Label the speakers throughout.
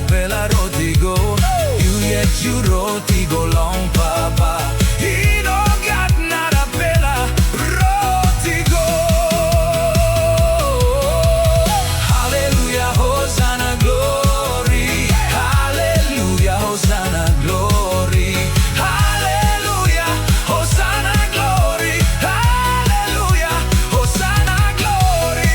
Speaker 1: pela rotigo. You yet you rotigo long papa. He no got nada pela rotigo. Hallelujah, Hosanna, glory. Hallelujah, Hosanna, glory. Hallelujah, Hosanna, glory. Hallelujah, Hosanna, glory.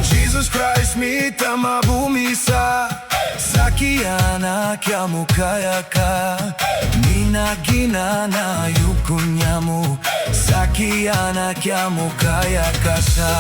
Speaker 1: Jesus Christ mita mabumisa Sakiana kya mukayaka Minagina na yukunyamu Sakiana kya mukayaka sa